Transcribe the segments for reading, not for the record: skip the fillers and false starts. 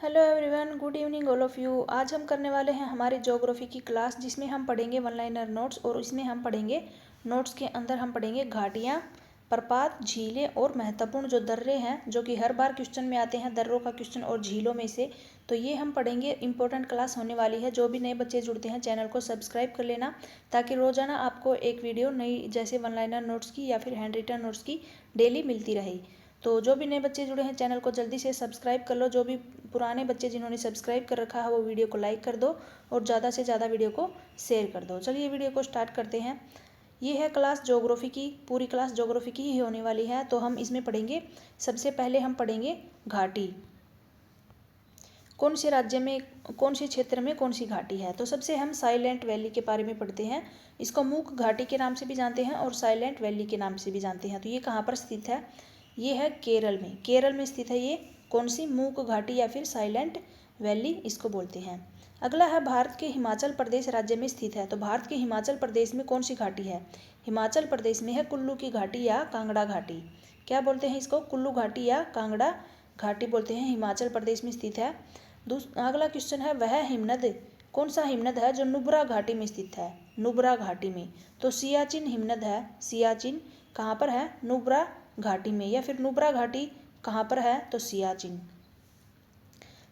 Hello everyone, good evening all of you. आज हम करने वाले हैं हमारी ज्योग्राफी की क्लास, जिसमें हम पढ़ेंगे वन लाइनर नोट्स। और इसमें हम पढ़ेंगे नोट्स के अंदर हम पढ़ेंगे घाटियाँ, प्रपात, झीलें और महत्वपूर्ण जो दर्रे हैं, जो कि हर बार क्वेश्चन में आते हैं, दर्रों का क्वेश्चन और झीलों में से। तो ये हम पढ़ेंगे। इंपॉर्टेंट क्लास होने वाली है। जो भी नए बच्चे जुड़ते हैं चैनल को सब्सक्राइब कर लेना, ताकि रोज़ाना आपको एक वीडियो नई, जैसे वन लाइनर नोट्स की या फिर हैंड रिटन नोट्स की, डेली मिलती रहे। तो जो भी नए बच्चे जुड़े हैं चैनल को जल्दी से सब्सक्राइब कर लो। जो भी पुराने बच्चे जिन्होंने सब्सक्राइब कर रखा है वो वीडियो को लाइक कर दो और ज़्यादा से ज़्यादा वीडियो को शेयर कर दो। चलिए वीडियो को स्टार्ट करते हैं। ये है क्लास ज्योग्राफी की, पूरी क्लास ज्योग्राफी की ही होने वाली है। तो हम इसमें पढ़ेंगे, सबसे पहले हम पढ़ेंगे घाटी। कौन से राज्य में, कौन से क्षेत्र में कौन सी घाटी है। तो सबसे हम साइलेंट वैली के बारे में पढ़ते हैं। इसको मूक घाटी के नाम से भी जानते हैं और साइलेंट वैली के नाम से भी जानते हैं। तो ये कहाँ पर स्थित है? ये है केरल में। केरल में स्थित है ये कौन सी? मूक घाटी या फिर साइलेंट वैली इसको बोलते हैं। अगला है भारत के हिमाचल प्रदेश राज्य में स्थित है। तो भारत के हिमाचल प्रदेश में कौन सी घाटी है? हिमाचल प्रदेश में है कुल्लू की घाटी या कांगड़ा घाटी। क्या बोलते हैं इसको? कुल्लू घाटी या कांगड़ा घाटी बोलते हैं। हिमाचल प्रदेश में स्थित है। अगला क्वेश्चन है, वह हिमनद, कौन सा हिमनद है जो नुब्रा घाटी में स्थित है? नुब्रा घाटी में। तो सियाचिन हिमनद है। सियाचिन कहाँ पर है? नुब्रा घाटी में। या फिर नुब्रा घाटी कहाँ पर है? तो सियाचिन।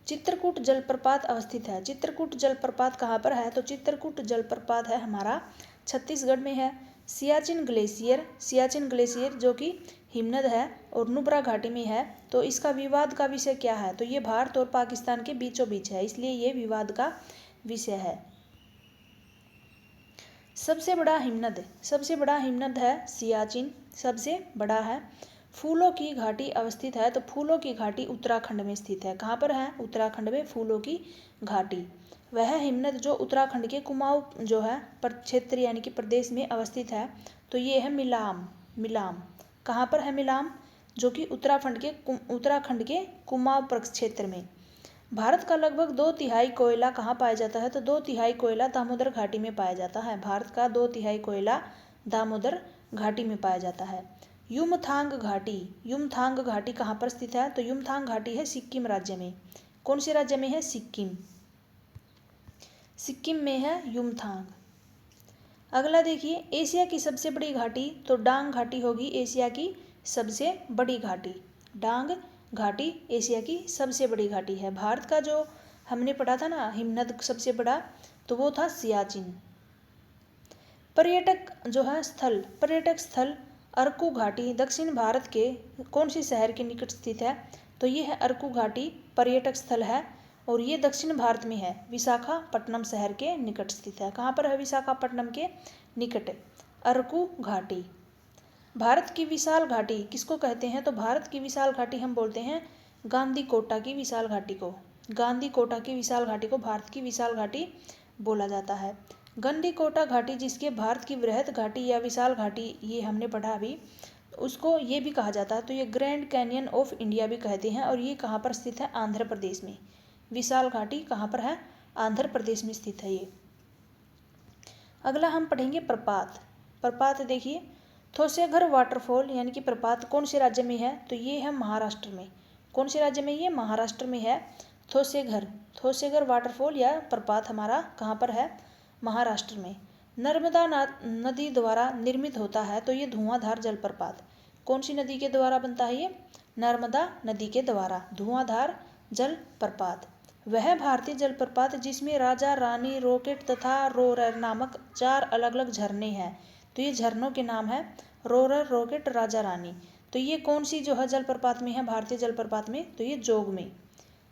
चित्रकूट जलप्रपात अवस्थित है। चित्रकूट जलप्रपात कहाँ पर है? तो चित्रकूट जलप्रपात है हमारा छत्तीसगढ़ में है। सियाचिन ग्लेशियर, सियाचिन ग्लेशियर जो कि हिमनद है और नुब्रा घाटी में है। तो इसका विवाद का विषय क्या है? तो ये भारत और पाकिस्तान के बीचों बीच है, इसलिए ये विवाद का विषय है। सबसे बड़ा हिमनद, सबसे बड़ा हिमनद है सियाचिन, सबसे बड़ा है। फूलों की घाटी अवस्थित है। तो फूलों की घाटी उत्तराखंड में स्थित है। कहाँ पर है? उत्तराखंड में फूलों की घाटी। वह हिमनद जो उत्तराखंड के कुमाऊं जो है क्षेत्र यानी कि प्रदेश में अवस्थित है। तो ये है मिलाम। मिलाम कहाँ पर है? मिलाम जो कि उत्तराखंड के कुमाऊं क्षेत्र में। भारत का लगभग 2/3 कोयला कहाँ पाया जाता है? तो 2/3 कोयला दामोदर घाटी में पाया जाता है। भारत का 2/3 कोयला दामोदर घाटी में पाया जाता है। युमथांग घाटी, युमथांग घाटी कहाँ पर स्थित है? तो युमथांग घाटी है सिक्किम राज्य में। कौन से राज्य में है? सिक्किम। सिक्किम में है युमथांग। अगला देखिए, एशिया की सबसे बड़ी घाटी। तो डांग घाटी होगी एशिया की सबसे बड़ी घाटी। डांग घाटी एशिया की सबसे बड़ी घाटी है। भारत का जो हमने पढ़ा था ना हिमनद सबसे बड़ा, तो वो था सियाचिन। पर्यटक जो है स्थल, पर्यटक स्थल अरकू घाटी दक्षिण भारत के कौन से शहर के निकट स्थित है? तो ये है अरकू घाटी, पर्यटक स्थल है और ये दक्षिण भारत में है। विशाखापट्टनम शहर के निकट स्थित है। कहाँ पर है? विशाखापट्टनम के निकट अरकू घाटी। भारत की विशाल घाटी किसको कहते हैं? तो भारत की विशाल घाटी हम बोलते हैं गांधी कोटा की विशाल घाटी को। गांधी कोटा की विशाल घाटी को भारत की विशाल घाटी बोला जाता है। गंडी कोटा घाटी जिसके भारत की वृहद घाटी या विशाल घाटी ये हमने पढ़ा अभी, उसको ये भी कहा जाता है। तो ये ग्रैंड कैनियन ऑफ इंडिया भी कहते हैं। और ये कहाँ पर स्थित है? आंध्र प्रदेश में। विशाल घाटी कहाँ पर है? आंध्र प्रदेश में स्थित है ये। अगला हम पढ़ेंगे प्रपात। प्रपात देखिए, थोसेघर वाटरफॉल यानी कि प्रपात कौन से राज्य में है? तो ये है महाराष्ट्र में। कौन से राज्य में? ये महाराष्ट्र में है थोसेघर। थोसेघर वाटरफॉल या प्रपात हमारा कहाँ पर है? महाराष्ट्र में। नर्मदा नदी द्वारा निर्मित होता है। तो ये धुआंधार जलप्रपात कौन सी नदी के द्वारा बनता है? ये नर्मदा नदी के द्वारा धुआंधार जलप्रपात। वह भारतीय जलप्रपात जिसमें राजा रानी, रॉकेट तथा रोरर नामक 4 अलग अलग झरने हैं। तो ये झरनों के नाम है रोरर, रॉकेट, राजा रानी। तो ये कौन सी जो है जलप्रपात में है? भारतीय जलप्रपात में। तो ये जोग में,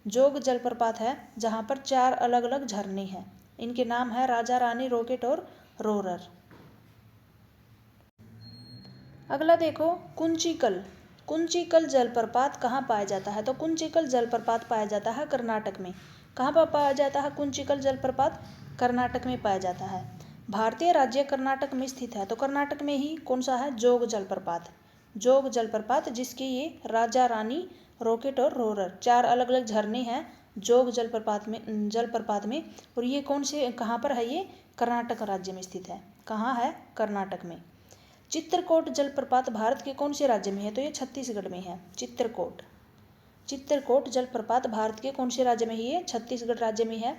जोग जलप्रपात है जहाँ पर 4 अलग अलग झरने हैं। इनके नाम है राजा रानी, रॉकेट और रोरर। अगला देखो, कुंचिकल। कुंचिकल जलप्रपात कहाँ पाया जाता है? तो कुंचिकल जलप्रपात पाया जाता है कर्नाटक में। कहाँ पर पाया जाता है कुंचिकल जलप्रपात? कर्नाटक में पाया जाता है। भारतीय राज्य कर्नाटक में स्थित है। तो कर्नाटक में ही कौन सा है? जोग जलप्रपात। जोग जलप्रपात जिसके ये राजा रानी, रॉकेट और रोरर 4 अलग अलग झरने हैं जोग जलप्रपात में। और ये कौन से, कहाँ पर है? ये कर्नाटक राज्य में स्थित है। कहाँ है? कर्नाटक में। चित्रकोट जलप्रपात भारत के कौन से राज्य में है? तो ये छत्तीसगढ़ में है चित्रकोट। चित्रकोट जलप्रपात भारत के कौन से राज्य में है? ये छत्तीसगढ़ राज्य में है।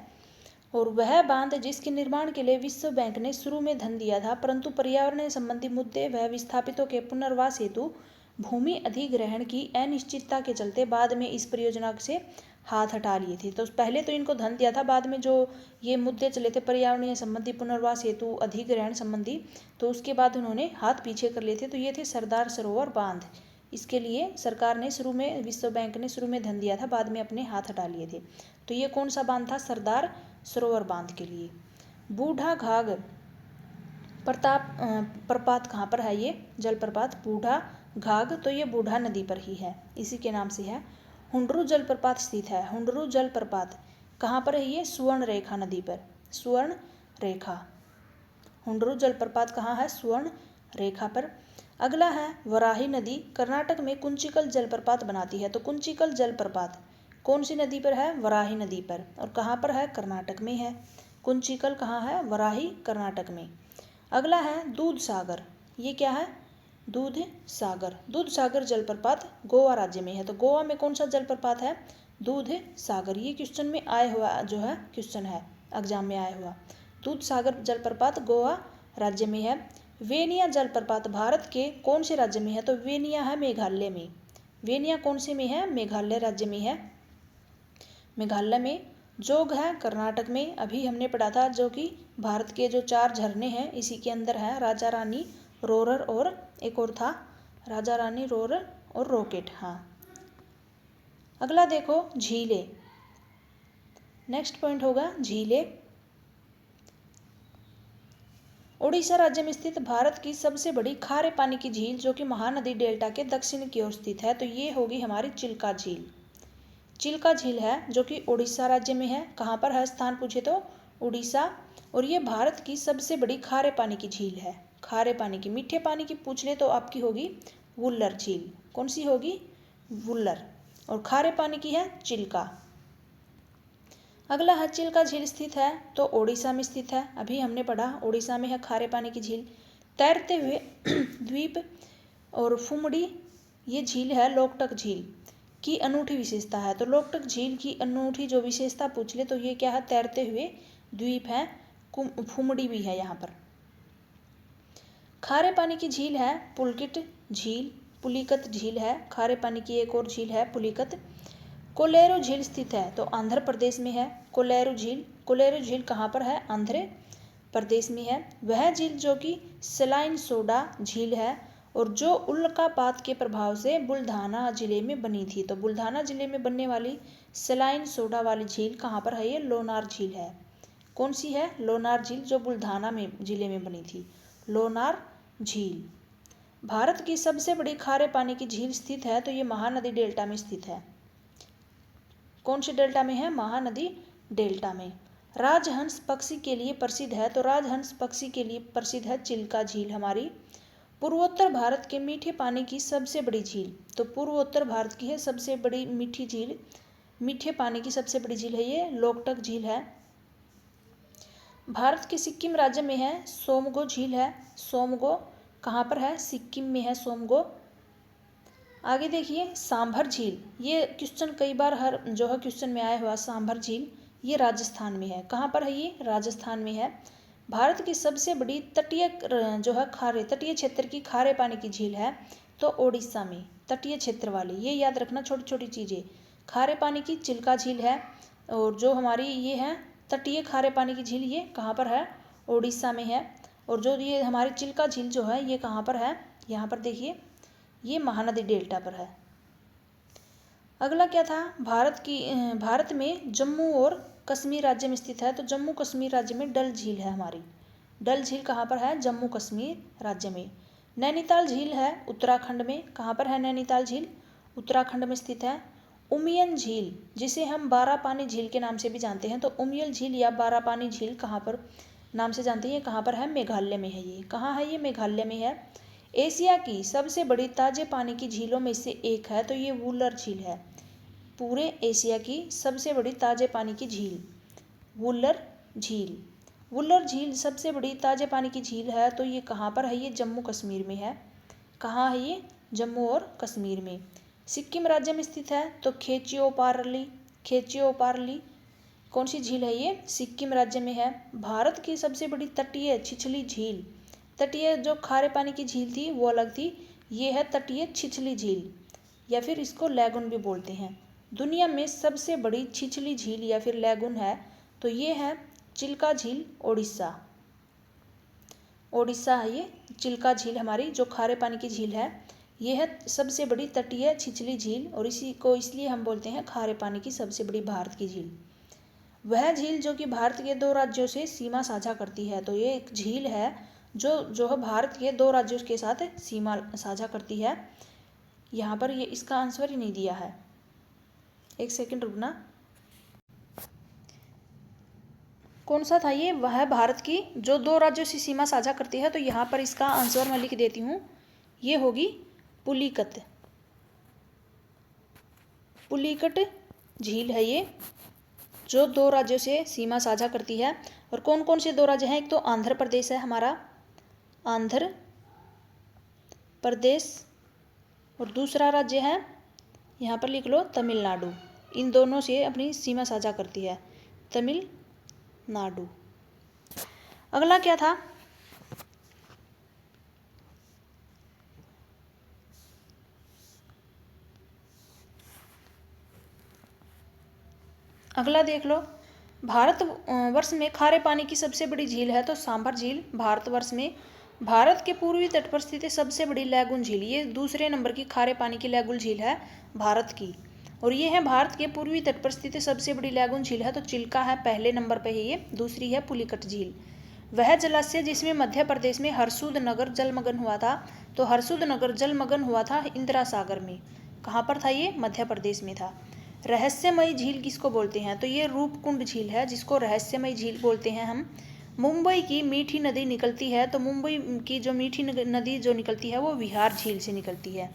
और वह बांध जिसके निर्माण के लिए विश्व बैंक ने शुरू में धन दिया था, परंतु पर्यावरण संबंधी मुद्दे व विस्थापितों के पुनर्वास हेतु भूमि अधिग्रहण की अनिश्चितता के चलते बाद में इस परियोजना से हाथ हटा लिए थे। तो पहले तो इनको धन दिया था, बाद में जो ये मुद्दे चले थे पर्यावरणीय संबंधी, पुनर्वास हेतु, अधिग्रहण संबंधी, तो उसके बाद उन्होंने हाथ पीछे कर लिए थे। तो ये थे सरदार सरोवर बांध। इसके लिए सरकार ने शुरू में, विश्व बैंक ने शुरू में धन दिया था, बाद में अपने हाथ हटा लिए थे। तो ये कौन सा बांध था? सरदार सरोवर बांध के लिए। बूढ़ा घाघ प्रपात कहाँ पर है? ये जलप्रपात बूढ़ा घाघ, तो ये बूढ़ा नदी पर ही है, इसी के नाम से है। हुंडरू जलप्रपात स्थित है। हुंडरू जलप्रपात कहाँ पर है? ये सुवर्ण रेखा नदी पर, सुवर्ण रेखा। हुंडरू जलप्रपात कहाँ है? सुवर्ण रेखा पर। अगला है वराही नदी कर्नाटक में कुंचिकल जलप्रपात बनाती है। तो कुंचिकल जलप्रपात कौन सी नदी पर है? वराही नदी पर। और कहाँ पर है? कर्नाटक में है। कुंचिकल कहाँ है? वराही, कर्नाटक में। अगला है दूध सागर। ये क्या है? दूध सागर। दूध सागर जलप्रपात गोवा राज्य में है। तो गोवा में कौन सा जलप्रपात है? दूध सागर। ये क्वेश्चन में आए हुआ जो है क्वेश्चन है, एग्जाम में आया हुआ। दूध सागर जलप्रपात गोवा राज्य में है। वेनिया जलप्रपात भारत के कौन से राज्य में है? तो वेनिया है मेघालय में। वेनिया कौन से में है? मेघालय राज्य में है। मेघालय में। जोग है कर्नाटक में, अभी हमने पढ़ा था, जो कि भारत के जो 4 झरने हैं इसी के अंदर है। राजा रानी, रोरर और एक और था, राजा रानी, रोरर और रॉकेट। हाँ। अगला देखो झीलें। नेक्स्ट पॉइंट होगा झीलें। ओडिशा राज्य में स्थित भारत की सबसे बड़ी खारे पानी की झील, जो कि महानदी डेल्टा के दक्षिण की ओर स्थित है, तो ये होगी हमारी चिल्का झील। चिल्का झील है जो कि उड़ीसा राज्य में है। कहाँ पर है स्थान पूछे तो? उड़ीसा। और ये भारत की सबसे बड़ी खारे पानी की झील है। खारे पानी की, मीठे पानी की पूछ ले तो आपकी होगी वुल्लर झील। कौन सी होगी? वुल्लर। और खारे पानी की है चिल्का। अगला है चिल्का झील स्थित है तो ओडिशा में स्थित है, अभी हमने पढ़ा ओडिशा में है खारे पानी की झील। तैरते हुए द्वीप और फुमड़ी ये झील है लोकटक झील की अनूठी विशेषता है। तो लोकटक झील की अनूठी जो विशेषता पूछ ले तो ये क्या है? तैरते हुए द्वीप है, फुमड़ी भी है यहाँ पर। खारे पानी की झील है पुलकित झील, पुलिकत झील है। खारे पानी की एक और झील है पुलिकत। कोलेरू झील स्थित है तो आंध्र प्रदेश में है। कोलेरू झील, कोलेरू झील कहाँ पर है? आंध्र प्रदेश में है। वह झील जो कि सलाइन सोडा झील है और जो उल्कापात के प्रभाव से बुल्ढाना जिले में बनी थी। तो बुल्ढाना जिले में बनने वाली सलाइन सोडा वाली झील कहाँ पर है? ये लोनार झील है। कौन सी है? लोनार झील, जो बुल्ढाना में जिले में बनी थी, लोनार झील। भारत की सबसे बड़ी खारे पानी की झील स्थित है तो ये महानदी डेल्टा में स्थित है। कौन से डेल्टा में है? महानदी डेल्टा में। राजहंस पक्षी के लिए प्रसिद्ध है तो राजहंस पक्षी के लिए प्रसिद्ध है चिल्का झील हमारी। पूर्वोत्तर भारत के मीठे पानी की सबसे बड़ी झील, तो पूर्वोत्तर भारत की है सबसे बड़ी मीठी झील, मीठे पानी की सबसे बड़ी झील है ये लोकटक झील है। भारत के सिक्किम राज्य में है सोमगो झील है। सोमगो कहाँ पर है? सिक्किम में है सोमगो। आगे देखिए सांभर झील, ये क्वेश्चन कई बार हर जो है क्वेश्चन में आया हुआ। सांभर झील ये राजस्थान में है। कहाँ पर है? ये राजस्थान में है। भारत की सबसे बड़ी तटीय जो है खारे तटीय क्षेत्र की खारे पानी की झील है तो ओडिशा में, तटीय क्षेत्र वाली, ये याद रखना छोटी छोटी चीज़ें। खारे पानी की चिल्का झील है और जो हमारी ये है तटीय खारे पानी की झील, ये कहाँ पर है? ओडिशा में है। और जो ये हमारी चिल्का झील जो है ये कहाँ पर है? यहाँ पर देखिए ये महानदी डेल्टा पर है। अगला क्या था? भारत में जम्मू और कश्मीर राज्य में स्थित है तो जम्मू कश्मीर राज्य में डल झील है हमारी। डल झील कहाँ पर है? जम्मू कश्मीर राज्य में। नैनीताल झील है उत्तराखंड में। कहाँ पर है नैनीताल झील? उत्तराखंड में स्थित है। उमियन झील, जिसे हम बारापानी झील के नाम से भी जानते हैं, तो उमियल झील या बारापानी झील कहाँ पर नाम से जानते हैं? कहाँ पर है? मेघालय में है। ये कहाँ है? ये मेघालय में है। एशिया की सबसे बड़ी ताजे पानी की झीलों में से एक है तो ये वुलर झील है। पूरे एशिया की सबसे बड़ी ताजे पानी की झील वुलर झील। वुलर झील सबसे बड़ी ताजे पानी की झील है तो ये कहाँ पर है? ये जम्मू कश्मीर में है। कहाँ है ये? जम्मू और कश्मीर में। सिक्किम राज्य में स्थित है तो खेचियोपार्ली कौन सी झील है ये? सिक्किम राज्य में है। भारत की सबसे बड़ी तटीय छिछली झील, तटीय जो खारे पानी की झील थी वो अलग थी, ये है तटीय छिछली झील या फिर इसको लैगून भी बोलते हैं। दुनिया में सबसे बड़ी छिछली झील या फिर लैगून है तो ये है चिल्का झील, ओडिशा है ये चिल्का झील हमारी जो खारे पानी की झील है, ये है सबसे बड़ी तटीय छिछली झील और इसी को इसलिए हम बोलते हैं खारे पानी की सबसे बड़ी भारत की झील। वह झील जो कि भारत के 2 राज्यों से सीमा साझा करती है, तो ये एक झील है जो है भारत के 2 राज्यों के साथ सीमा साझा करती है। यहाँ पर ये इसका आंसर ही नहीं दिया है, एक सेकंड रुकना। कौन सा था ये? वह भारत की जो 2 राज्यों से सीमा साझा करती है, तो यहाँ पर इसका आंसर मैं लिख देती हूँ, ये होगी पुलिकट। पुलिकट झील है ये जो 2 राज्यों से सीमा साझा करती है। और कौन कौन से 2 राज्य हैं? एक तो आंध्र प्रदेश है हमारा, आंध्र प्रदेश, और दूसरा राज्य है यहाँ पर लिख लो तमिलनाडु। इन दोनों से अपनी सीमा साझा करती है तमिलनाडु। अगला क्या था? अगला देख लो, भारत वर्ष में खारे पानी की सबसे बड़ी झील है तो सांभर झील भारतवर्ष में। भारत के पूर्वी तट पर स्थित सबसे बड़ी लैगून झील, ये दूसरे नंबर की खारे पानी की लैगून झील है भारत की, और ये है भारत के पूर्वी तट पर स्थित सबसे बड़ी लैगून झील है तो चिल्का है पहले नंबर पे है ये, दूसरी है पुलिकट झील। वह जलाशय जिसमें मध्य प्रदेश में हरसूद नगर जलमग्न हुआ था, तो हरसूद नगर जलमग्न हुआ था इंदिरा सागर में। कहाँ पर था ये? मध्य प्रदेश में था। रहस्यमयी झील किसको बोलते हैं? तो ये रूपकुंड झील है जिसको रहस्यमयी झील बोलते हैं हम। मुंबई की मीठी नदी निकलती है तो मुंबई की जो मीठी नदी जो निकलती है वो विहार झील से निकलती है,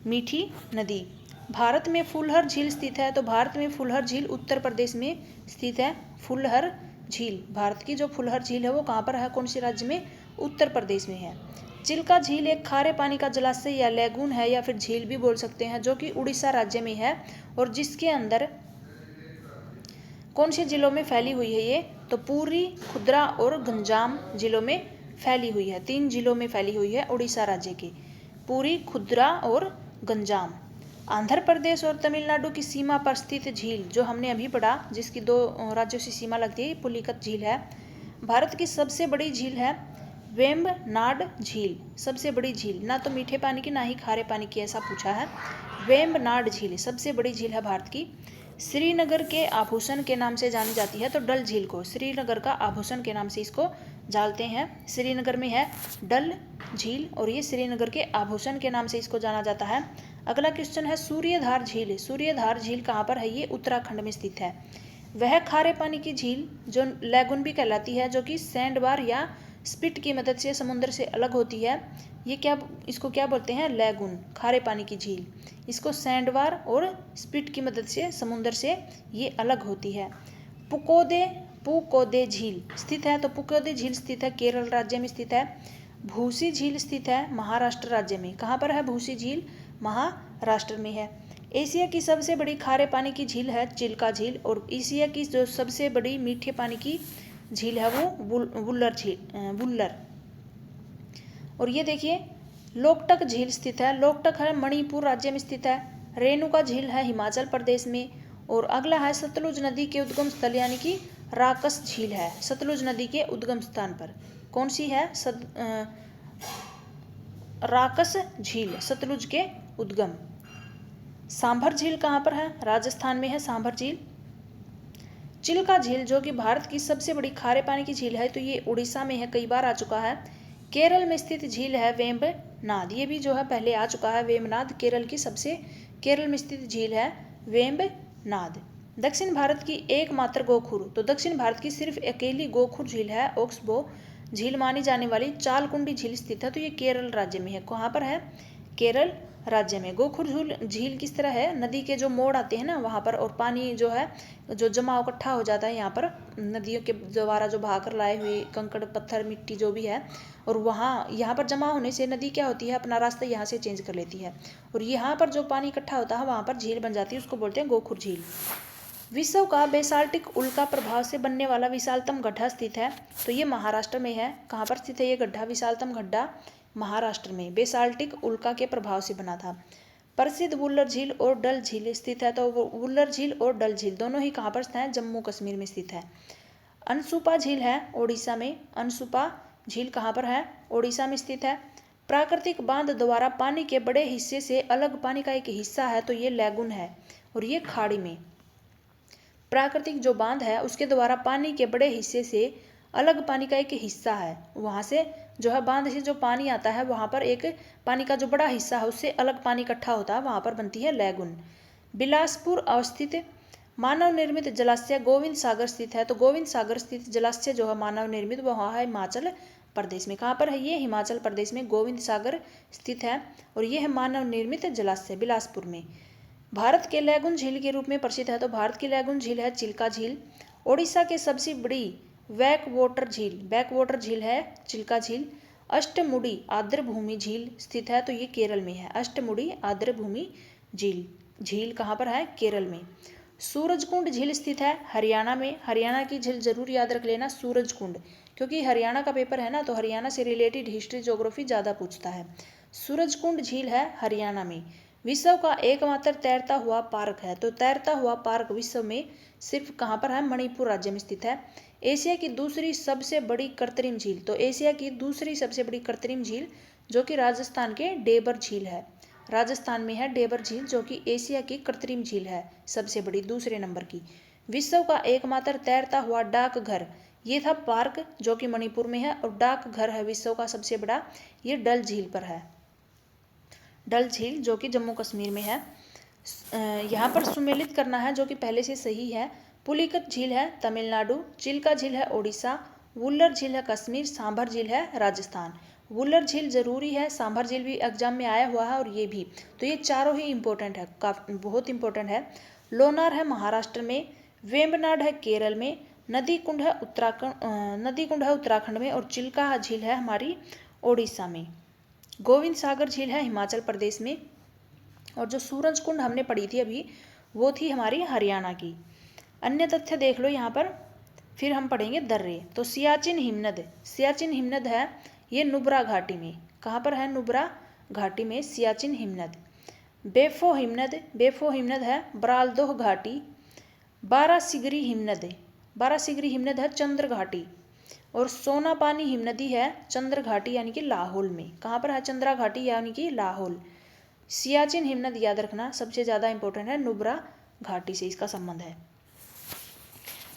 मीठी नदी। भारत में फुलहर झील स्थित है तो भारत में फुलहर झील उत्तर प्रदेश में स्थित है। फुलहर झील, भारत की जो फुलहर झील है वो कहाँ पर है? कौन से राज्य में? उत्तर प्रदेश में है। चिल्का झील एक खारे पानी का जलाशय या लैगून है या फिर झील भी बोल सकते हैं जो कि उड़ीसा राज्य में है और जिसके अंदर कौन से जिलों में फैली हुई है ये? तो पुरी, खुर्दा और गंजाम जिलों में फैली हुई है। 3 जिलों में फैली हुई है उड़ीसा राज्य के, पुरी, खुर्दा और गंजाम। आंध्र प्रदेश और तमिलनाडु की सीमा पर स्थित झील जो हमने अभी पढ़ा, जिसकी 2 राज्यों से सीमा लगती है, पुलिकट झील है। भारत की सबसे बड़ी झील है वेम्बनाड झील, सबसे बड़ी झील, ना तो मीठे पानी की ना ही खारे पानी की, ऐसा पूछा है। वेम्बनाड झील सबसे बड़ी झील है भारत की। श्रीनगर के आभूषण के नाम से जानी जाती है तो डल झील को श्रीनगर का आभूषण के नाम से इसको जानते हैं। श्रीनगर में है डल झील और ये श्रीनगर के आभूषण के नाम से इसको जाना जाता है। अगला क्वेश्चन है सूर्यधार झील। सूर्यधार झील कहाँ पर है? ये उत्तराखंड में स्थित है। वह खारे पानी की झील जो लैगून भी कहलाती है, जो कि सैंडबार या स्पिट की मदद से समुद्र से अलग होती है, ये इसको क्या बोलते हैं? लैगून, खारे पानी की झील। इसको सैंडबार और स्पिट की मदद से समुद्र से ये अलग होती है। पुकोदे झील स्थित है तो पुकोदे झील स्थित है केरल राज्य में स्थित है। भूसी झील स्थित है महाराष्ट्र राज्य में। कहाँ पर है भूसी झील? महाराष्ट्र में है। एशिया की सबसे बड़ी खारे पानी की झील है चिल्का झील और एशिया की जो सबसे बड़ी मीठे पानी की झील है वो वुल्लर। और ये देखिए लोकटक झील स्थित है, लोकटक है मणिपुर राज्य में स्थित है। रेणुका झील है हिमाचल प्रदेश में। और अगला है सतलुज नदी के उद्गम स्थल यानी कि राकस झील है सतलुज नदी के उद्गम स्थान पर। कौन सी है? राकस झील, सतलुज के उद्गम। सांभर झील कहाँ पर है? राजस्थान में है सांभर झील। चिल्का झील जो कि भारत की सबसे बड़ी खारे पानी की झील है तो ये उड़ीसा में है, कई बार आ चुका है। केरल में स्थित झील है वेम्बनाद, ये भी जो है पहले आ चुका है। वेम्बनाद केरल में स्थित झील है वेम्बनाद। दक्षिण भारत की एकमात्र गोखुर, तो दक्षिण भारत की सिर्फ अकेली गोखुर झील है ओक्सबो झील मानी जाने वाली चालकुंडी झील स्थित है तो ये केरल राज्य में है। कहाँ पर है? केरल राज्य में। गोखुर झील किस तरह है, नदी के जो मोड़ आते हैं ना वहाँ पर, और पानी जो है जो जमा इकट्ठा हो जाता है यहाँ पर नदियों के द्वारा, जो बहाकर लाए हुए कंकड़ पत्थर मिट्टी जो भी है, और वहाँ यहाँ पर जमा होने से नदी क्या होती है, अपना रास्ता यहाँ से चेंज कर लेती है, और यहाँ पर जो पानी इकट्ठा होता है वहाँ पर झील बन जाती है, उसको बोलते हैं गोखुर झील। विश्व का बेसाल्टिक उल्का प्रभाव से बनने वाला विशालतम गड्ढा स्थित है, तो ये महाराष्ट्र में है। कहाँ पर स्थित है ये गड्ढा, विशालतम गड्ढा महाराष्ट्र में, बेसाल्टिक उल्का के प्रभाव से बना था। प्रसिद्ध वुल्लर झील और डल झील स्थित है, तो वुल्लर झील और डल झील दोनों ही कहाँ पर स्थित है, जम्मू कश्मीर में स्थित है। अनसुपा झील है ओडिशा में, अनसुपा झील कहाँ पर है, ओडिशा में स्थित है। प्राकृतिक बांध द्वारा पानी के बड़े हिस्से से अलग पानी का एक हिस्सा है, तो ये लैगून है, और ये खाड़ी में। प्राकृतिक जो बांध है उसके द्वारा पानी के बड़े हिस्से से अलग पानी का एक हिस्सा है, वहाँ से जो है बांध से जो पानी आता है वहाँ पर एक पानी का जो बड़ा हिस्सा है उससे अलग पानी इकट्ठा होता है, वहाँ पर बनती है लैगून। बिलासपुर अवस्थित मानव निर्मित जलाशय गोविंद सागर स्थित है, तो गोविंद सागर स्थित जलाशय जो है मानव निर्मित वहाँ है हिमाचल प्रदेश में। कहाँ पर है ये, हिमाचल प्रदेश में गोविंद सागर स्थित है, और ये है मानव निर्मित जलाशय बिलासपुर में। भारत के लैगून झील के रूप में प्रसिद्ध है, तो भारत की लैगून झील है चिल्का झील। ओडिशा के सबसे बड़ी बैकवाटर झील है चिल्का झील। अष्टमुडी आर्द्रभूमि झील स्थित है, तो ये केरल में है। अष्टमुडी आर्द्रभूमि झील कहाँ पर है, केरल में। सूरजकुंड झील स्थित है हरियाणा में। हरियाणा की झील जरूर याद रख लेना, सूरजकुंड, क्योंकि हरियाणा का पेपर है ना, तो हरियाणा से रिलेटेड हिस्ट्री ज्योग्राफी ज़्यादा पूछता है। सूरजकुंड झील है हरियाणा में। विश्व का एकमात्र तैरता हुआ पार्क है, तो तैरता हुआ पार्क विश्व में सिर्फ कहाँ पर है, मणिपुर राज्य में स्थित है। एशिया की दूसरी सबसे बड़ी कृत्रिम झील, तो एशिया की दूसरी सबसे बड़ी कृत्रिम झील जो कि राजस्थान के डेबर झील है, राजस्थान में है डेबर झील, जो कि एशिया की कृत्रिम झील है सबसे बड़ी, दूसरे नंबर की। विश्व का एकमात्र तैरता हुआ डाकघर, ये था पार्क जो कि मणिपुर में है, और डाकघर है विश्व का सबसे बड़ा, ये डल झील पर है। डल झील जो कि जम्मू कश्मीर में है। यहाँ पर सुमेलित करना है जो कि पहले से सही है। पुलिकत झील है तमिलनाडु, चिल्का झील है ओडिशा, वुल्लर झील है कश्मीर, सांभर झील है राजस्थान। वुल्लर झील जरूरी है, सांभर झील भी एग्जाम में आया हुआ है, और ये भी, तो ये चारों ही इंपॉर्टेंट है, काफी बहुत इंपॉर्टेंट है। लोनार है महाराष्ट्र में, वेम्बनाड है केरल में, नदी कुंड है उत्तराखंड में, और चिल्का झील है हमारी ओडिशा में। गोविंद सागर झील है हिमाचल प्रदेश में, और जो सूरजकुंड हमने पढ़ी थी अभी वो थी हमारी हरियाणा की। अन्य तथ्य देख लो यहाँ पर, फिर हम पढ़ेंगे दर्रे। तो सियाचिन हिमनद है ये नुब्रा घाटी में। कहाँ पर है, नुब्रा घाटी में सियाचिन हिमनद। बेफो हिमनद है बरालदोह घाटी। बारासिगरी हिमनद है चंद्र घाटी। और सोनापानी हिमनदी है चंद्र घाटी यानी कि लाहौल में। कहाँ पर है, चंद्रा घाटी यानी कि लाहौल। सियाचिन हिमनद याद रखना सबसे ज़्यादा इंपॉर्टेंट है, नुब्रा घाटी से इसका संबंध है।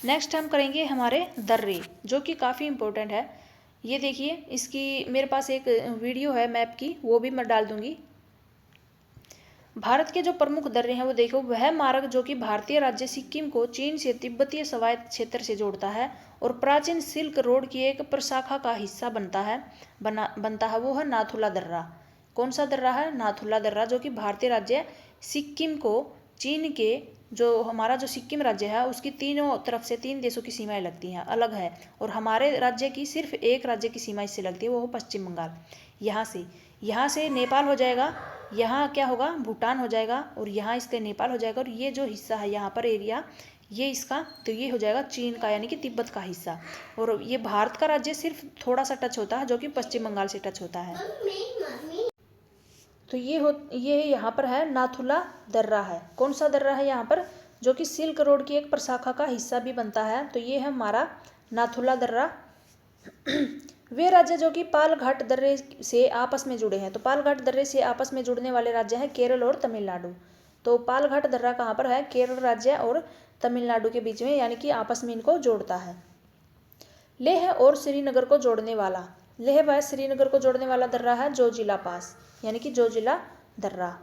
नेक्स्ट हम करेंगे हमारे दर्रे, जो कि काफ़ी इंपॉर्टेंट है। ये देखिए, इसकी मेरे पास एक वीडियो है मैप की, वो भी मैं डाल दूंगी। भारत के जो प्रमुख दर्रे हैं वो देखो, वह मार्ग जो कि भारतीय राज्य सिक्किम को चीन से तिब्बतीय स्वायत्त क्षेत्र से जोड़ता है और प्राचीन सिल्क रोड की एक प्रशाखा का हिस्सा बनता है, वो है नाथुला दर्रा। कौन सा दर्रा है, नाथुला दर्रा, जो कि भारतीय राज्य सिक्किम को चीन के, जो हमारा जो सिक्किम राज्य है उसकी तीनों तरफ से 3 देशों की सीमाएं लगती हैं, अलग है, और हमारे राज्य की सिर्फ एक राज्य की सीमा इससे लगती है, वो पश्चिम बंगाल। यहाँ से नेपाल हो जाएगा, यहाँ क्या होगा, भूटान हो जाएगा, और यहाँ इसका नेपाल हो जाएगा, और ये जो हिस्सा है यहाँ पर एरिया ये इसका, तो ये हो जाएगा चीन का यानी कि तिब्बत का हिस्सा। और ये भारत का राज्य सिर्फ थोड़ा सा टच होता है जो कि पश्चिम बंगाल से टच होता है। तो ये यहाँ पर है नाथुला दर्रा है। कौन सा दर्रा है यहाँ पर, जो कि सिल्क रोड की एक प्रशाखा का हिस्सा भी बनता है, तो ये है हमारा नाथुला दर्रा। वे राज्य जो कि पालघाट दर्रे से आपस में जुड़े हैं, तो पालघाट दर्रे से आपस में जुड़ने वाले राज्य हैं केरल और तमिलनाडु। तो पालघाट दर्रा कहाँ पर है, केरल राज्य और तमिलनाडु के बीच में, यानी कि आपस में इनको जोड़ता है। लेह और श्रीनगर को जोड़ने वाला, लेह व श्रीनगर को जोड़ने वाला दर्रा है जोजिला पास, यानी कि जोजिला दर्रा।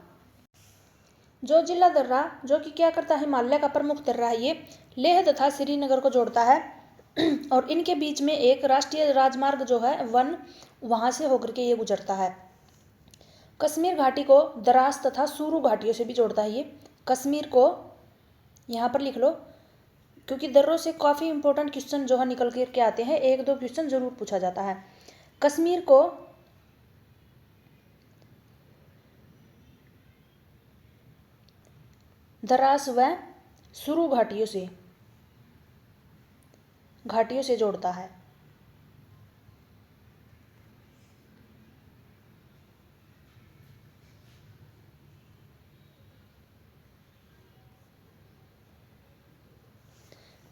जोजिला दर्रा जो कि क्या करता है, हिमालय का प्रमुख दर्रा है ये, लेह तथा श्रीनगर को जोड़ता है, और इनके बीच में एक राष्ट्रीय राजमार्ग जो है वहाँ से होकर के ये गुजरता है। कश्मीर घाटी को द्रास तथा सुरु घाटियों से भी जोड़ता है ये। कश्मीर को यहाँ पर लिख लो, क्योंकि दर्रों से काफ़ी इंपॉर्टेंट क्वेश्चन जो है निकल के आते हैं, एक दो क्वेश्चन जरूर पूछा जाता है। कश्मीर को द्रास व सुरु घाटियों से जोड़ता है।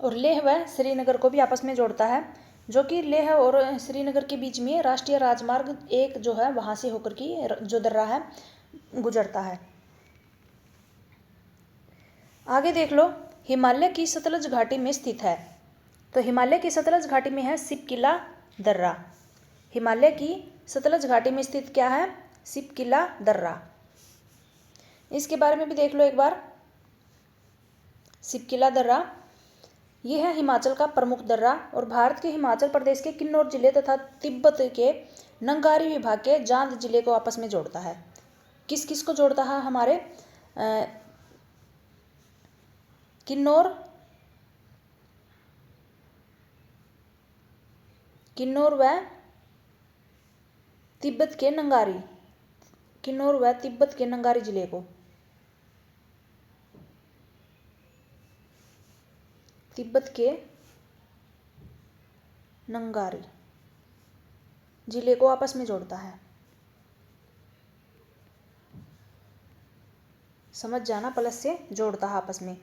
और लेह व श्रीनगर को भी आपस में जोड़ता है, जो कि लेह और श्रीनगर के बीच में राष्ट्रीय राजमार्ग एक जो है वहाँ से होकर की जो दर्रा है गुजरता है। आगे देख लो, हिमालय की सतलज घाटी में स्थित है। तो हिमालय की सतलज घाटी में है सिपकिला दर्रा। हिमालय की सतलज घाटी में स्थित क्या है? सिपकिला दर्रा। इसके बारे में भी देख लो एक बार। सिपकिला दर्रा यह है हिमाचल का प्रमुख दर्रा और भारत के हिमाचल प्रदेश के किन्नौर जिले तथा तिब्बत के नंगारी विभाग के जांद जिले को आपस में जोड़ता है। किस किस को जोड़ता है? हमारे किन्नौर व तिब्बत के नंगारी जिले को, तिब्बत के नंगारी जिले को आपस में जोड़ता है। समझ जाना, प्लस से जोड़ता है आपस में।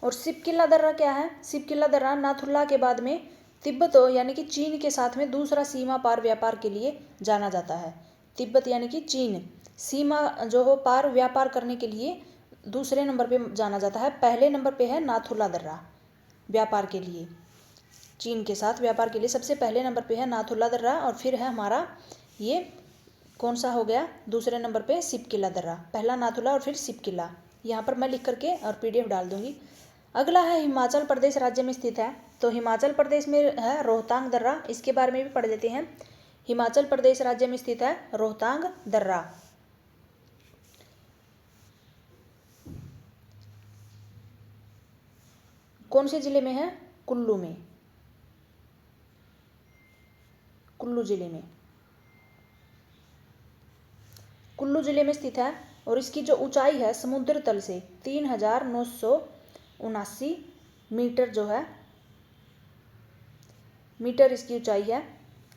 और सिपकिला दर्रा क्या है? सिपकिला दर्रा नाथुला के बाद में तिब्बत यानी कि चीन के साथ में दूसरा सीमा पार व्यापार के लिए जाना जाता है। तिब्बत यानी कि चीन सीमा जो हो पार व्यापार करने के लिए दूसरे नंबर पे जाना जाता है। पहले नंबर पे है नाथुला दर्रा, व्यापार के लिए, चीन के साथ व्यापार के लिए सबसे पहले नंबर पे है नाथुला दर्रा। और फिर है हमारा ये कौन सा हो गया? दूसरे नंबर पे सिपकिला दर्रा। पहला नाथुला और फिर सिपकिला। यहाँ पर मैं लिख करके और PDF डाल दूंगी। अगला है हिमाचल प्रदेश राज्य में स्थित है। तो हिमाचल प्रदेश में है रोहतांग दर्रा। इसके बारे में भी पढ़ लेते हैं। हिमाचल प्रदेश राज्य में स्थित है रोहतांग दर्रा। कौन से जिले में है? कुल्लू में, कुल्लू जिले में, कुल्लू जिले में स्थित है। और इसकी जो ऊंचाई है समुद्र तल से 3979 मीटर जो है, मीटर इसकी ऊंचाई है,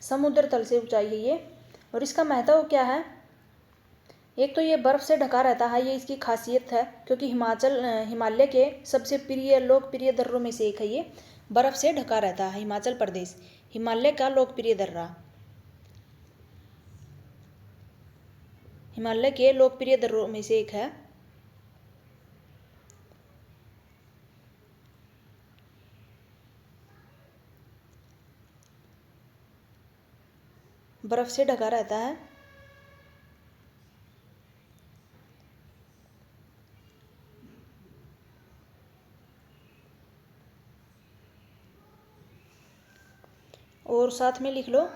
समुद्र तल से ऊंचाई है ये। और इसका महत्व क्या है? एक तो ये बर्फ से ढका रहता है, ये इसकी खासियत है, क्योंकि हिमालय के सबसे लोकप्रिय दर्रों में से एक है ये। बर्फ से ढका रहता है हिमाचल प्रदेश, हिमालय का लोकप्रिय दर्रा, हिमालय के लोकप्रिय दर्रों में से एक है। बर्फ से ढका रहता है। और साथ में लिख लो,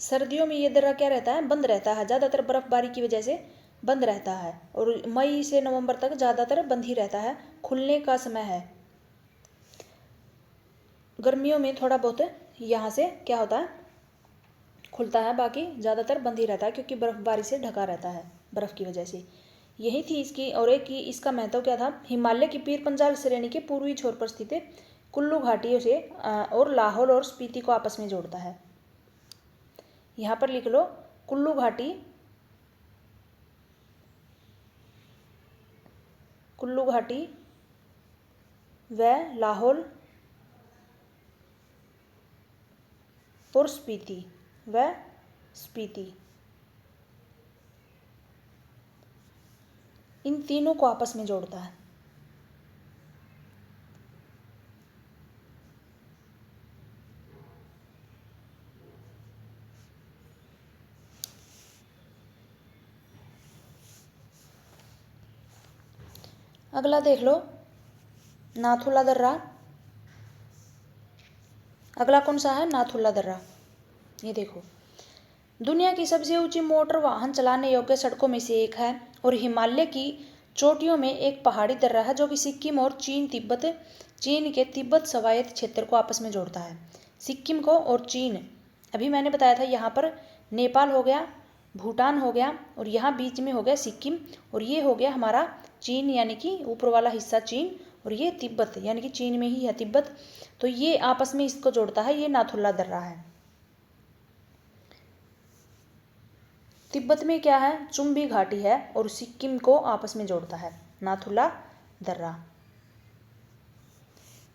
सर्दियों में ये दर्रा क्या रहता है? बंद रहता है, ज़्यादातर बर्फबारी की वजह से बंद रहता है। और मई से नवंबर तक ज़्यादातर बंद ही रहता है, खुलने का समय है। गर्मियों में थोड़ा बहुत यहाँ से क्या होता है? खुलता है, बाकी ज़्यादातर बंद ही रहता है, क्योंकि बर्फबारी से ढका रहता है बर्फ़ की वजह से। यही थी इसकी। और एक की इसका महत्व क्या था? हिमालय की पीर पंजाल श्रेणी के पूर्वी छोर पर स्थित कुल्लू घाटियों से और लाहौल और स्पीति को आपस में जोड़ता है। यहाँ पर लिख लो, कुल्लू घाटी व लाहौल और स्पीति इन तीनों को आपस में जोड़ता है। अगला देख लो, नाथुला दर्रा। अगला कौन सा है? नाथुला दर्रा। ये देखो, दुनिया की सबसे ऊंची मोटर वाहन चलाने योग्य सड़कों में से एक है और हिमालय की चोटियों में एक पहाड़ी दर्रा है जो कि सिक्किम और चीन के तिब्बत स्वायत्त क्षेत्र को आपस में जोड़ता है। सिक्किम को और चीन, अभी मैंने बताया था यहाँ पर नेपाल हो गया, भूटान हो गया और यहाँ बीच में हो गया सिक्किम, और ये हो गया हमारा चीन यानी कि ऊपर वाला हिस्सा चीन, और ये तिब्बत यानी कि चीन में ही है तिब्बत। तो ये आपस में इसको जोड़ता है, ये नाथुला दर्रा है। तिब्बत में क्या है, चुम्बी घाटी है और सिक्किम को आपस में जोड़ता है नाथुला दर्रा।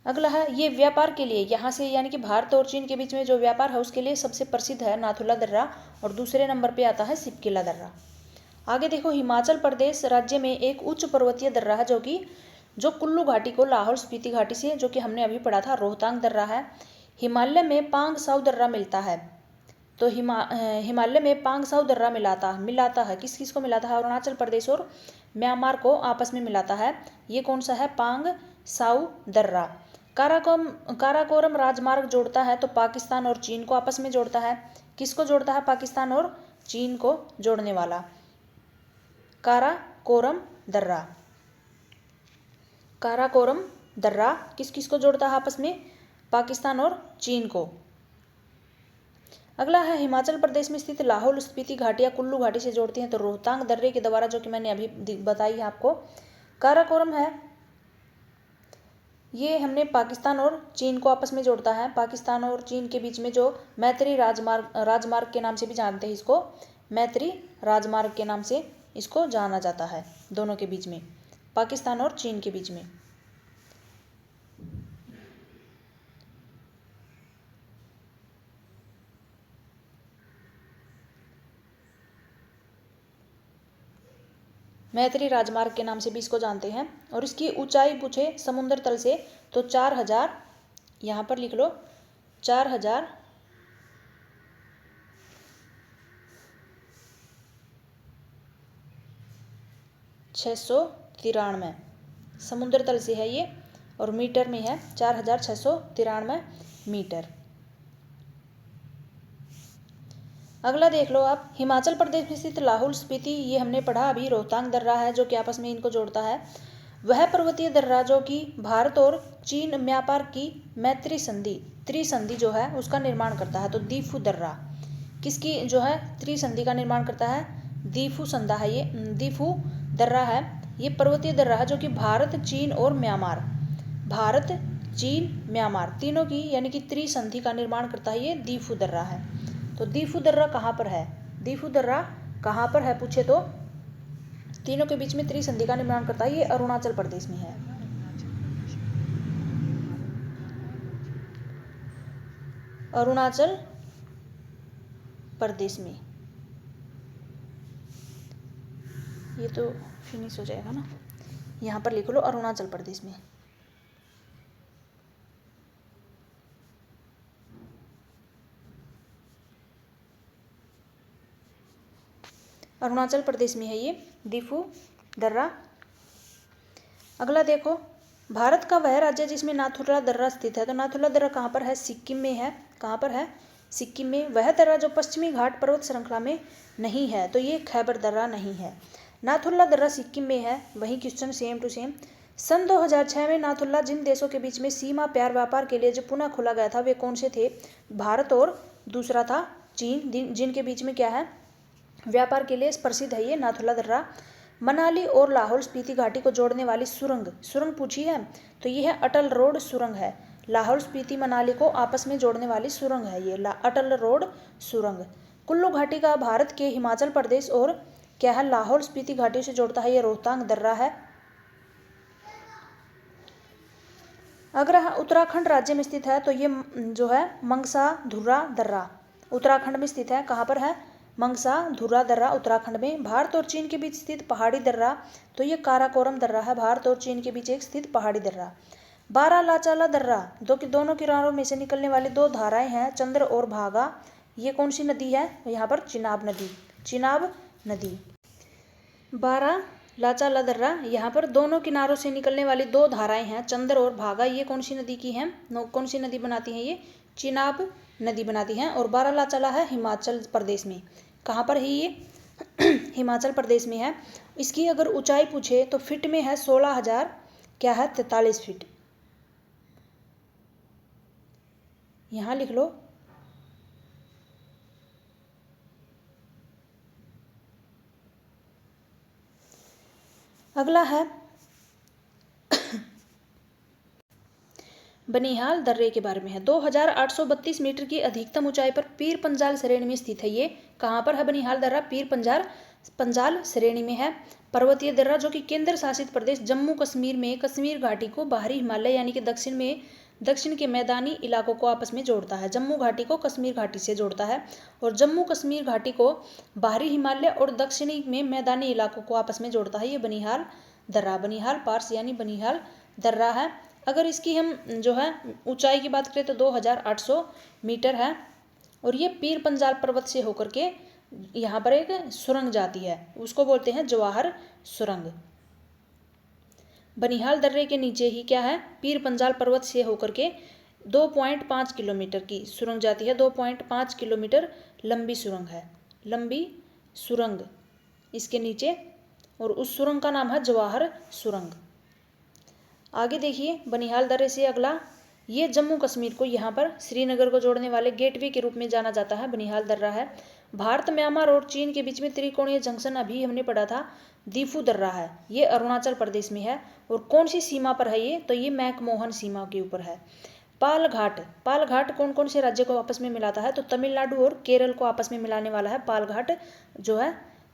अगला है, ये व्यापार के लिए यहाँ से यानी कि भारत और चीन के बीच में जो व्यापार है उसके लिए सबसे प्रसिद्ध है नाथुला दर्रा, और दूसरे नंबर पे आता है सिपकिला दर्रा। आगे देखो, हिमाचल प्रदेश राज्य में एक उच्च पर्वतीय दर्रा है जो कुल्लू घाटी को लाहौल स्पीति घाटी से, जो कि हमने अभी पढ़ा था, रोहतांग दर्रा है। हिमालय में पांग साउ दर्रा मिलता है। तो हिमालय में पांग साउ दर्रा मिलाता है किस किस को मिलाता है, अरुणाचल प्रदेश और म्यांमार को आपस में मिलाता है। ये कौन सा है, पांग साउ दर्रा। काराकोरम राजमार्ग जोड़ता है, तो पाकिस्तान और चीन को आपस में जोड़ता है। किसको जोड़ता है, पाकिस्तान और चीन को जोड़ने वाला काराकोरम दर्रा। काराकोरम दर्रा किस किस को जोड़ता है आपस में, पाकिस्तान और चीन को। अगला है, हिमाचल प्रदेश में स्थित लाहौल स्पीति घाटी या कुल्लू घाटी से जोड़ती हैं, तो रोहतांग दर्रे के द्वारा, जो कि मैंने अभी बताई है आपको। काराकोरम है, ये हमने पाकिस्तान और चीन को आपस में जोड़ता है। पाकिस्तान और चीन के बीच में जो मैत्री राजमार्ग के नाम से भी जानते हैं इसको, मैत्री राजमार्ग के नाम से इसको जाना जाता है, दोनों के बीच में, पाकिस्तान और चीन के बीच में। मैत्री राजमार्ग के नाम से भी इसको जानते हैं। और इसकी ऊंचाई पूछे समुद्र तल से तो 4000, यहाँ पर लिख लो 4693 समुद्र तल से है ये, और मीटर में है 4693 मीटर। अगला देख लो आप, हिमाचल प्रदेश में स्थित लाहौल स्पीति, ये हमने पढ़ा अभी, रोहतांग दर्रा है जो कि आपस में इनको जोड़ता है। वह पर्वतीय दर्रा जो कि भारत और चीन व्यापार की मैत्री संधि, त्रिसंधि जो है उसका निर्माण करता है। तो दीफू दर्रा किसकी जो है त्रिसंधि का निर्माण करता है, दीफू संधा है, ये दीफू दर्रा है। ये पर्वतीय दर्रा है जो कि भारत चीन और म्यांमार, भारत चीन म्यांमार तीनों की यानी कि त्रिसंधि का निर्माण करता है, ये दीफू दर्रा है। तो दीफू दर्रा कहाँ पर है, दीफू दर्रा कहाँ पर है पूछे तो तीनों के बीच में त्रिसंधि का निर्माण करता है, ये अरुणाचल प्रदेश में है। अरुणाचल प्रदेश में, ये तो फिनिश हो जाएगा ना, यहाँ पर लिख लो अरुणाचल प्रदेश में। अरुणाचल प्रदेश में है ये दीफू दर्रा। अगला देखो, भारत का वह राज्य जिसमें नाथुला दर्रा स्थित है। तो नाथुला दर्रा कहाँ पर है, सिक्किम में है। कहाँ पर है, सिक्किम में। वह दर्रा जो पश्चिमी घाट पर्वत श्रृंखला में नहीं है, तो ये खैबर दर्रा नहीं है। नाथुला दर्रा सिक्किम में है। वही क्वेश्चन सेम टू सेम। सन 2006 में नाथुला जिन देशों के बीच में सीमा प्यार व्यापार के लिए जो पुनः खोला गया था वे कौन से थे, भारत और दूसरा था चीन, जिनके बीच में क्या है व्यापार के लिए प्रसिद्ध है ये नाथुला दर्रा। मनाली और लाहौल स्पीति घाटी को जोड़ने वाली सुरंग पूछी है, तो ये है अटल रोड सुरंग है। लाहौल स्पीति मनाली को आपस में जोड़ने वाली सुरंग है ये अटल रोड सुरंग। कुल्लू घाटी का भारत के हिमाचल प्रदेश और क्या है लाहौल स्पीति घाटी से जोड़ता है, ये रोहतांग दर्रा है। अगर उत्तराखंड राज्य में स्थित है तो ये जो है मंगसा धुर्रा दर्रा उत्तराखंड में स्थित है। कहाँ पर है, मंगसा धुर्रा दर्रा उत्तराखंड में। भारत और चीन के बीच स्थित पहाड़ी दर्रा, तो ये काराकोरम दर्रा है, भारत और चीन के बीच एक स्थित पहाड़ी दर्रा। बारालाचाला दर्रा, दोनों किनारों में से निकलने वाली दो धाराएं हैं, चंद्र और भागा। ये कौन सी नदी है, यहाँ पर चिनाब नदी। बारालाचाला दर्रा, यहाँ पर दोनों किनारों से निकलने वाली दो धाराएं हैं, चंद्र और भागा। ये कौन सी नदी की हैं, कौन सी नदी बनाती हैं, ये चिनाब नदी बनाती है। और बारालाचाला है हिमाचल प्रदेश में। कहाँ पर है ये? हिमाचल प्रदेश में है। इसकी अगर ऊंचाई पूछे तो फीट में है 16,000 क्या है 43 फीट। यहाँ लिख लो। अगला है बनिहाल दर्रे के बारे में है। 2,832 मीटर की अधिकतम ऊंचाई पर पीर पंजाल श्रेणी में स्थित है। ये कहाँ पर है बनिहाल दर्रा? पीर पंजाल श्रेणी में है। पर्वतीय दर्रा जो कि केंद्र शासित प्रदेश जम्मू कश्मीर में कश्मीर घाटी को बाहरी हिमालय यानी कि दक्षिण के मैदानी इलाकों को आपस में जोड़ता है। जम्मू घाटी को कश्मीर घाटी से जोड़ता है और जम्मू कश्मीर घाटी को बाहरी हिमालय और दक्षिणी में मैदानी इलाकों को आपस में जोड़ता है। ये बनिहाल दर्रा, बनिहाल पार्स यानी बनिहाल दर्रा है। अगर इसकी हम जो है ऊंचाई की बात करें तो 2,800 मीटर है। और ये पीर पंजाल पर्वत से होकर के यहाँ पर एक सुरंग जाती है, उसको बोलते हैं जवाहर सुरंग। बनिहाल दर्रे के नीचे ही क्या है? पीर पंजाल पर्वत से होकर के 2.5 किलोमीटर की सुरंग जाती है। 2.5 किलोमीटर लंबी सुरंग है, लंबी सुरंग इसके नीचे, और उस सुरंग का नाम है जवाहर सुरंग। आगे देखिए बनिहाल दर्रे से अगला, ये जम्मू कश्मीर को यहाँ पर श्रीनगर को जोड़ने वाले गेटवे के रूप में जाना जाता है। बनिहाल दर्रा है। भारत, म्यांमार और चीन के बीच में त्रिकोणीय जंक्शन अभी हमने पढ़ा था, दीफू दर्रा है। ये अरुणाचल प्रदेश में है। और कौन सी सीमा पर है ये? तो ये मैकमोहन सीमा के ऊपर है। पालघाट कौन कौन से राज्य को आपस में मिलाता है? तो तमिलनाडु और केरल को आपस में मिलाने वाला है।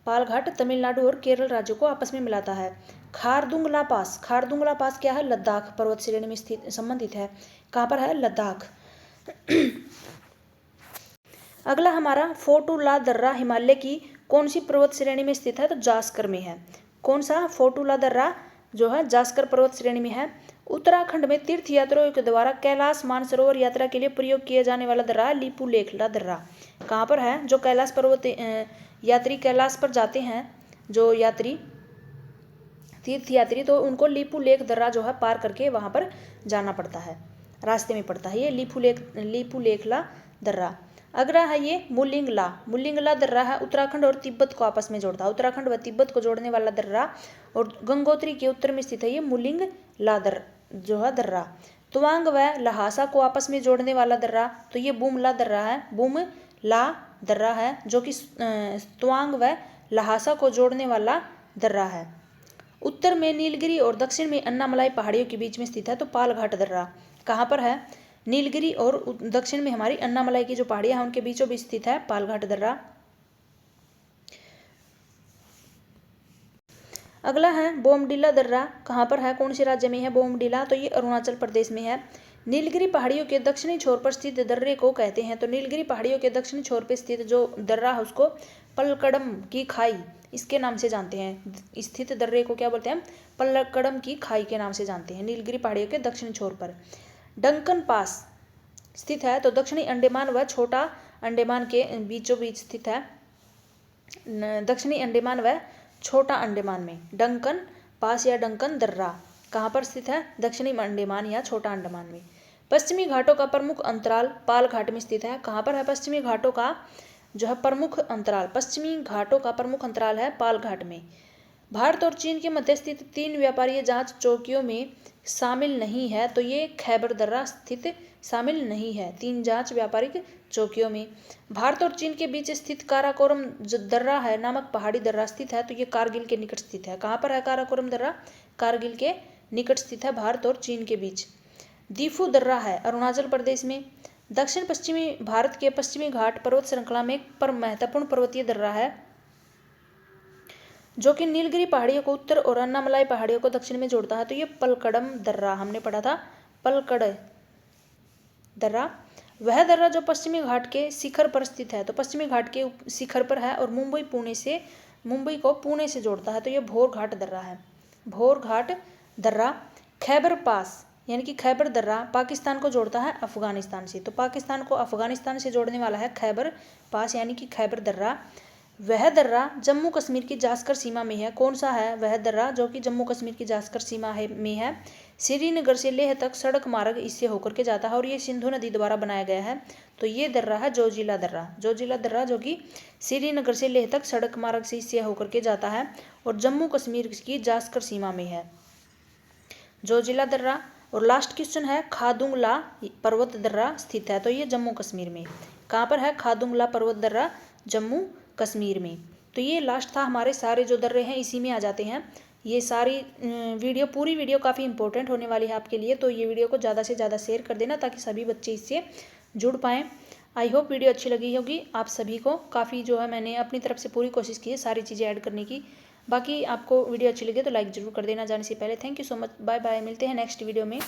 पालघाट तमिलनाडु और केरल राज्यों को आपस में मिलाता है। खारदुंगला पास क्या है? लद्दाख पर्वत श्रेणी में स्थित संबंधित है। कहाँ पर है? लद्दाख। अगला हमारा फोटुला दर्रा हिमालय की कौन सी पर्वत श्रेणी में स्थित है? तो जास्कर में है। कौन सा? फोटुला दर्रा जो है जास्कर पर्वत श्रेणी में है। उत्तराखंड में तीर्थ यात्रियों के द्वारा कैलाश मानसरोवर यात्रा के लिए प्रयोग किया जाने वाला दर्रा लिपुलेखला दर्रा। कहाँ पर है? जो कैलाश पर्वत यात्री कैलाश पर जाते हैं, जो तीर्थ यात्री, तो उनको लिपुलेख दर्रा जो है पार करके वहाँ पर जाना पड़ता है, रास्ते में पड़ता है ये लिपुलेखला दर्रा। अगला है ये मुलिंगला दर्रा है। उत्तराखंड और तिब्बत को आपस में जोड़ता है। उत्तराखंड व तिब्बत को जोड़ने वाला दर्रा और गंगोत्री के उत्तर में स्थित है ये मुलिंगला जो है दर्रा। तवांग व लहासा को आपस में जोड़ने वाला दर्रा, तो ये बुमला दर्रा है। बुमला दर्रा है जो कि तवांग व लहासा को जोड़ने वाला दर्रा है। उत्तर में नीलगिरी और दक्षिण में अन्नामलाई पहाड़ियों के बीच में स्थित है। तो पालघाट दर्रा कहाँ पर है? नीलगिरी और दक्षिण में हमारी अन्नामलाई की जो पहाड़ियां हैं उनके बीचों बीच स्थित है पालघाट दर्रा। अगला है बोमडिला दर्रा। कहाँ पर है? कौन से राज्य में है बोमडिला? तो ये अरुणाचल प्रदेश में है। नीलगिरी पहाड़ियों के दक्षिणी छोर पर स्थित दर्रे को कहते हैं। तो नीलगिरी पहाड़ियों के दक्षिणी छोर पर स्थित जो दर्रा है उसको पलकड़म की खाई इसके नाम से जानते हैं। स्थित दर्रे को क्या बोलते हैं? पलकड़म की खाई के नाम से जानते हैं। नीलगिरी पहाड़ियों के दक्षिणी छोर पर डंकन पास स्थित है। तो दक्षिणी अंडमान व छोटा अंडमान के बीचों बीच स्थित है। दक्षिणी अंडमान व छोटा अंडमान में डंकन पास या डंकन दर्रा कहाँ पर स्थित है? दक्षिणी अंडमान या छोटा अंडमान में। पश्चिमी घाटों का प्रमुख अंतराल पाल घाट में स्थित है। कहाँ पर है? पश्चिमी घाटों का जो है प्रमुख अंतराल, पश्चिमी घाटों का प्रमुख अंतराल है पाल घाट में। भारत और चीन के मध्य स्थित 3 व्यापारीय जांच चौकियों में शामिल नहीं है। तो ये खैबर दर्रा स्थित शामिल नहीं है 3 जांच व्यापारिक चौकियों में। भारत और चीन के बीच स्थित काराकोरम दर्रा है नामक पहाड़ी दर्रा स्थित है। तो ये कारगिल के निकट स्थित है। कहाँ पर है काराकोरम दर्रा? कारगिल के निकट स्थित है भारत और चीन के बीच। दीफू दर्रा है अरुणाचल प्रदेश में। दक्षिण पश्चिमी भारत के पश्चिमी घाट पर्वत श्रृंखला में एक महत्वपूर्ण पर्वतीय दर्रा है जो कि नीलगिरी पहाड़ियों को उत्तर और अन्नामलाई पहाड़ियों को दक्षिण में जोड़ता है। तो ये पलकड़म दर्रा हमने पढ़ा था, पलकड़ दर्रा। वह दर्रा जो पश्चिमी घाट के शिखर पर स्थित है। तो पश्चिमी घाट के शिखर पर है और मुंबई को पुणे से जोड़ता है। तो ये भोर घाट दर्रा है। भोर घाट दर्रा। खैबर पास यानी कि खैबर दर्रा पाकिस्तान को जोड़ता है अफगानिस्तान से। तो पाकिस्तान को अफगानिस्तान से जोड़ने वाला है खैबर पास यानी कि खैबर दर्रा। वह दर्रा जम्मू कश्मीर की जास्कर सीमा में है। कौन सा है वह दर्रा जो कि जम्मू कश्मीर की जास्कर सीमा में है? श्रीनगर से लेह तक सड़क मार्ग इससे होकर के जाता है और ये सिंधु नदी द्वारा बनाया गया है। तो ये दर्रा है जोजिला दर्रा, जोजिला दर्रा जो कि श्रीनगर से लेह तक सड़क मार्ग से इससे होकर के जाता है और जम्मू कश्मीर की जास्कर सीमा में है जोजिला दर्रा। और लास्ट क्वेश्चन है खादुंगला पर्वत दर्रा स्थित है, तो ये जम्मू कश्मीर में कहाँ पर है? खादुंगला पर्वत दर्रा जम्मू कश्मीर में। तो ये लास्ट था, हमारे सारे जो दर्रे हैं इसी में आ जाते हैं। ये सारी वीडियो, पूरी वीडियो काफ़ी इंपॉर्टेंट होने वाली है आपके लिए, तो ये वीडियो को ज़्यादा से ज़्यादा शेयर कर देना ताकि सभी बच्चे इससे जुड़ पाएँ। आई होप वीडियो अच्छी लगी होगी आप सभी को। काफ़ी जो है मैंने अपनी तरफ से पूरी कोशिश की है सारी चीज़ें ऐड करने की। बाकी आपको वीडियो अच्छी लगी तो लाइक ज़रूर कर देना जाने से पहले। Thank you so much, bye bye, मिलते हैं नेक्स्ट वीडियो में।